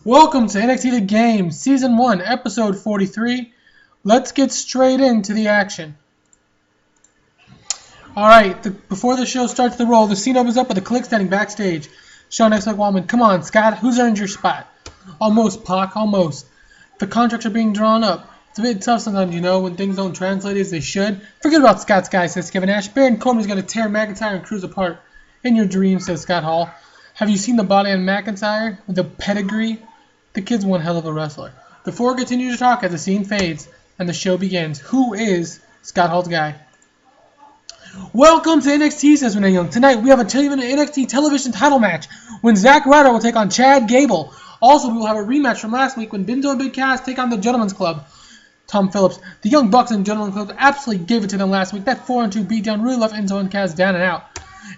Welcome to NXT The Game, Season 1, Episode 43. Let's get straight into the action. Alright, before the show starts to roll, the scene opens up with a Click standing backstage. Shawn X like Wallman, come on, Scott, who's earned your spot? Almost, Pac, almost. The contracts are being drawn up. It's a bit tough sometimes, you know, when things don't translate as they should. Forget about Scott's guy, says Kevin Nash. Baron Corbin's going to tear McIntyre and Cruz apart. In your dreams, says Scott Hall. Have you seen the body on McIntyre? With the pedigree? The kid's one hell of a wrestler. The four continue to talk as the scene fades and the show begins. Who is Scott Hall's guy? Welcome to NXT, says Renee Young. Tonight we have a NXT television title match when Zach Ryder will take on Chad Gable. Also, we will have a rematch from last week when Benzo and Big Cass take on the Gentleman's Club. Tom Phillips. The Young Bucks and Gentleman's Club absolutely gave it to them last week. That 4-2 beatdown really left Enzo and Cass down and out.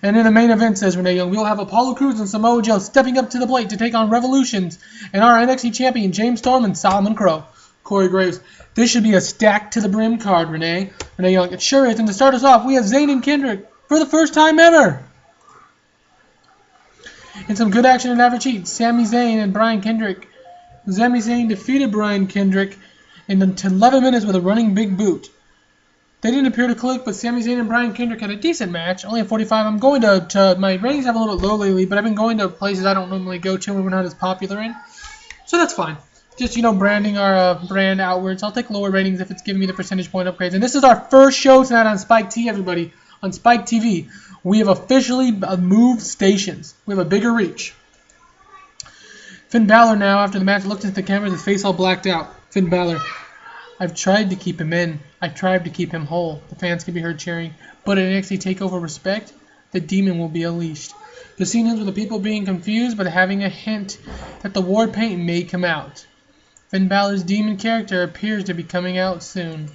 And in the main event, says Renee Young, we'll have Apollo Crews and Samoa Joe stepping up to the plate to take on Revolutions and our NXT champion James Storm and Solomon Crow. Corey Graves. This should be a stacked to the brim card, Renee. Renee Young, it sure is. And to start us off, we have Zayn and Kendrick for the first time ever. In some good action and average heat, Sami Zayn and Brian Kendrick. Sami Zayn defeated Brian Kendrick in 11 minutes with a running big boot. They didn't appear to click, but Sami Zayn and Brian Kendrick had a decent match. Only at 45. I'm going to my ratings have a little bit low lately, but I've been going to places I don't normally go to and we're not as popular in. So that's fine. Just, you know, branding our brand outwards. I'll take lower ratings if it's giving me the percentage point upgrades. And this is our first show tonight on Spike T, everybody. On Spike TV. We have officially moved stations. We have a bigger reach. Finn Balor now, after the match, looked into the camera, his face all blacked out. Finn Balor. I've tried to keep him in. I've tried to keep him whole. The fans can be heard cheering. But at NXT TakeOver Respect, the demon will be unleashed. The scene ends with the people being confused, but having a hint that the war paint may come out. Finn Balor's demon character appears to be coming out soon.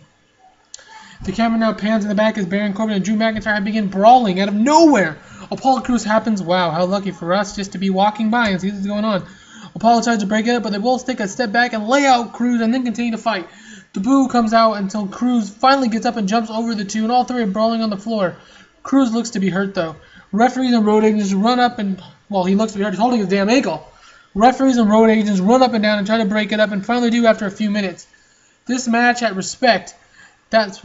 The camera now pans in the back as Baron Corbin and Drew McIntyre begin brawling out of nowhere. Apollo Crews happens. Wow, how lucky for us just to be walking by and see what's going on. Apollo tries to break it up, but they both take a step back and lay out Crews and then continue to fight. The boo comes out until Crews finally gets up and jumps over the two, and all three are brawling on the floor. Crews looks to be hurt, though. Referees and road agents run up and, well, he looks to be hurt. He's holding his damn ankle. Referees and road agents run up and down and try to break it up, and finally do after a few minutes. This match at Respect, this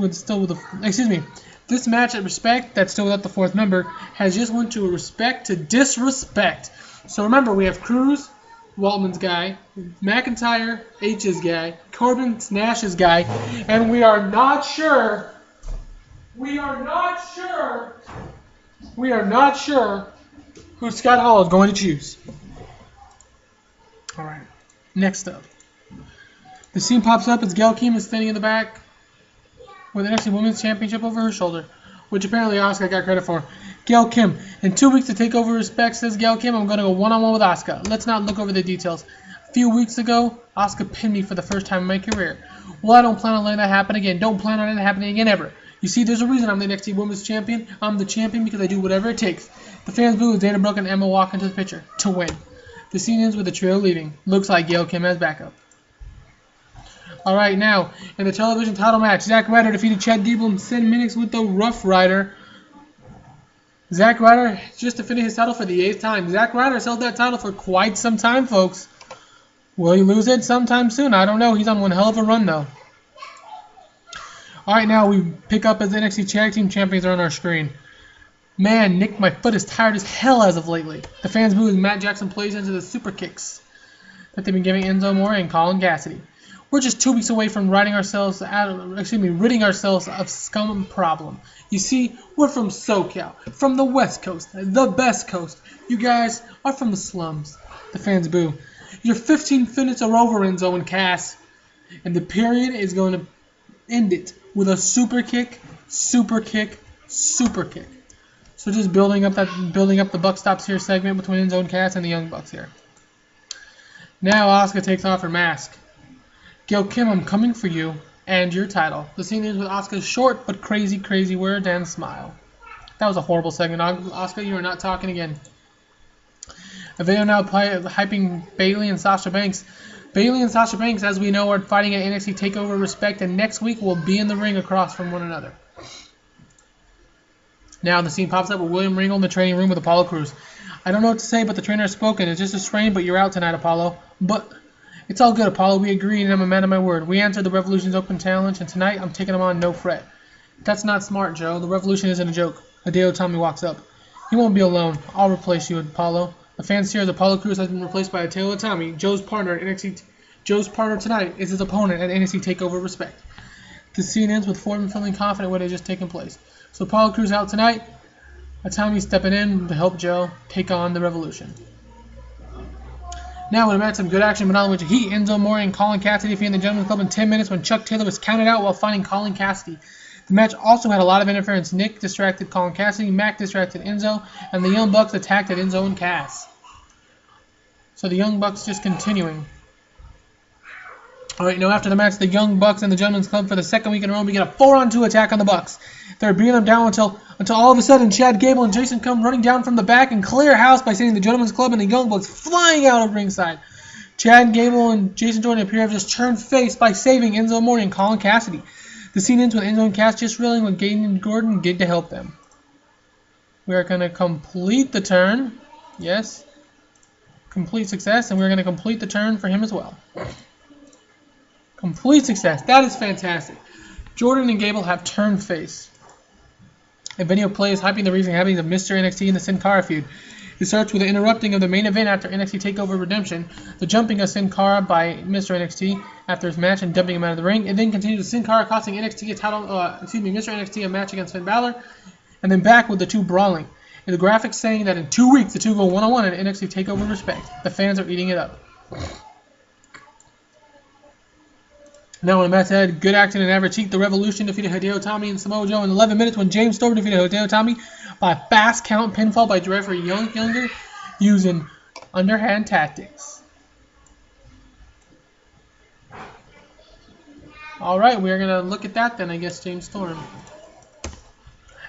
match at Respect, that's still without the fourth member, has just went to a respect to disrespect. So remember, we have Crews, Waltman's guy, McIntyre, H's guy, Corbin, Nash's guy, and we are not sure who Scott Hall is going to choose. Alright, next up. The scene pops up as Gail Kim is standing in the back with the NXT Women's Championship over her shoulder, which apparently Asuka got credit for. Gail Kim, in 2 weeks to take over Respect, says Gail Kim, I'm going to go one-on-one with Asuka. Let's not look over the details. A few weeks ago, Asuka pinned me for the first time in my career. Well, I don't plan on letting that happen again. Don't plan on it happening again ever. You see, there's a reason I'm the NXT Women's Champion. I'm the champion because I do whatever it takes. The fans boo as Dana Brooke and Emma walk into the picture to win. The scene ends with the trio leaving. Looks like Gail Kim has backup. Alright, now, in the television title match, Zach Ryder defeated Chad Gable in 10 minutes with the Rough Rider. Zach Ryder just defended his title for the 8th time. Zach Ryder's held that title for quite some time, folks. Will he lose it sometime soon? I don't know. He's on one hell of a run, though. Alright, now we pick up as the NXT Tag Team Champions are on our screen. Man, Nick, my foot is tired as hell as of lately. The fans boo as Matt Jackson plays into the super kicks that they've been giving Enzo Amore and Colin Cassady. We're just 2 weeks away from ridding ourselves of scum problem. You see, we're from SoCal, from the West Coast, the best coast. You guys are from the slums. The fans boo. Your 15 minutes are over, Enzo and Cass. And the period is going to end it with a super kick, super kick, super kick. So just building up the Buck Stops Here segment between Enzo and Cass and the Young Bucks here. Now Asuka takes off her mask. Gail Kim, I'm coming for you and your title. The scene ends with Asuka's short but crazy, crazy words and smile. That was a horrible segment. Asuka, you are not talking again. A video now hyping Bayley and Sasha Banks. Bayley and Sasha Banks, as we know, are fighting at NXT TakeOver Respect, and next week will be in the ring across from one another. Now the scene pops up with William Regal in the training room with Apollo Crews. I don't know what to say, but the trainer has spoken. It's just a strain, but you're out tonight, Apollo. But it's all good, Apollo. We agreed, and I'm a man of my word. We answered the Revolution's open challenge, and tonight I'm taking them on, no fret. That's not smart, Joe. The Revolution isn't a joke. Hideo Itami walks up. He won't be alone. I'll replace you, Apollo. The fans hear as Apollo Crews has been replaced by Hideo Itami, Joe's partner at NXT. Joe's partner tonight is his opponent at NXT TakeOver Respect. The scene ends with Foreman feeling confident what had just taken place. So Apollo Crews out tonight. Itami stepping in to help Joe take on the Revolution. Now, when a match some good action, but not which Heat, Enzo Amore and Colin Cassady defeated the Gentleman's Club in 10 minutes when Chuck Taylor was counted out while fighting Colin Cassady. The match also had a lot of interference. Nick distracted Colin Cassady, Mac distracted Enzo, and the Young Bucks attacked at Enzo and Cass. So the Young Bucks just continuing. Alright, now after the match, the Young Bucks and the Gentleman's Club for the second week in a row, we get a 4-on-2 attack on the Bucks. They're beating them down until all of a sudden Chad Gable and Jason come running down from the back and clear house by sending the Gentleman's Club and the Young Bucks flying out of ringside. Chad Gable and Jason Jordan appear to have just turned face by saving Enzo Amore and Colin Cassady. The scene ends with Enzo and Cass just reeling when Gaten and Gordon get to help them. We are going to complete the turn. Yes. Complete success, and we're going to complete the turn for him as well. Complete success. That is fantastic. Jordan and Gable have turned face. A video plays hyping the recent happenings of Mr. NXT and the Sin Cara feud. It starts with the interrupting of the main event after NXT TakeOver Redemption, the jumping of Sin Cara by Mr. NXT after his match and dumping him out of the ring. It then continues with Sin Cara costing NXT Mr. NXT a match against Finn Balor, and then back with the two brawling. And the graphics saying that in 2 weeks the two go one-on-one at NXT TakeOver Respect. The fans are eating it up. Now, when the match had good action and average heat, the Revolution defeated Hideo Itami and Samoa Joe in 11 minutes when James Storm defeated Hideo Itami by a fast count pinfall by referee Younger using underhand tactics. Alright, we're going to look at that then, I guess, James Storm.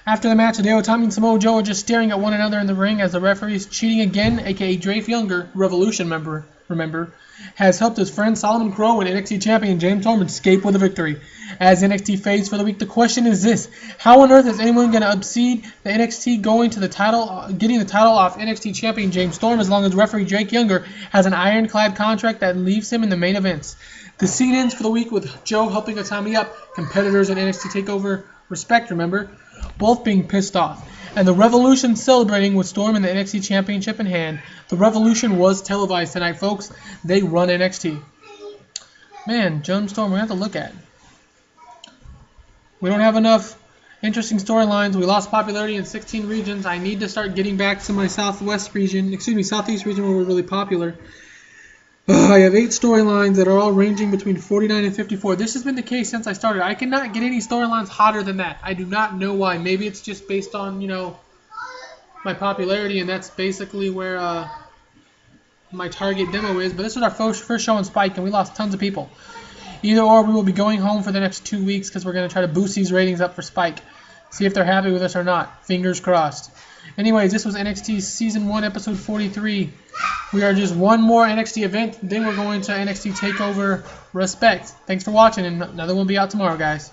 After the match, Hideo Itami and Samoa Joe are just staring at one another in the ring as the referee is cheating again, aka Drafe Younger, Revolution member, remember, has helped his friend Solomon Crowe and NXT champion James Storm escape with a victory. As NXT fades for the week, the question is this: how on earth is anyone going to upseed the NXT getting the title off NXT champion James Storm as long as referee Drake Younger has an ironclad contract that leaves him in the main events? The scene ends for the week with Joe helping Itami up, competitors in NXT TakeOver Respect, remember, both being pissed off, and the Revolution celebrating with Storm and the NXT Championship in hand. The Revolution was televised tonight, folks. They run NXT. Man, James Storm, we have to look at. We don't have enough interesting storylines. We lost popularity in 16 regions. I need to start getting back to my southeast region where we're really popular. I have 8 storylines that are all ranging between 49 and 54. This has been the case since I started. I cannot get any storylines hotter than that. I do not know why. Maybe it's just based on, my popularity, and that's basically where my target demo is. But this was our first show on Spike, and we lost tons of people. Either or, we will be going home for the next 2 weeks because we're going to try to boost these ratings up for Spike. See if they're happy with us or not. Fingers crossed. Anyways, this was NXT Season 1, Episode 43. We are just one more NXT event, then we're going to NXT TakeOver Respect. Thanks for watching, and another one will be out tomorrow, guys.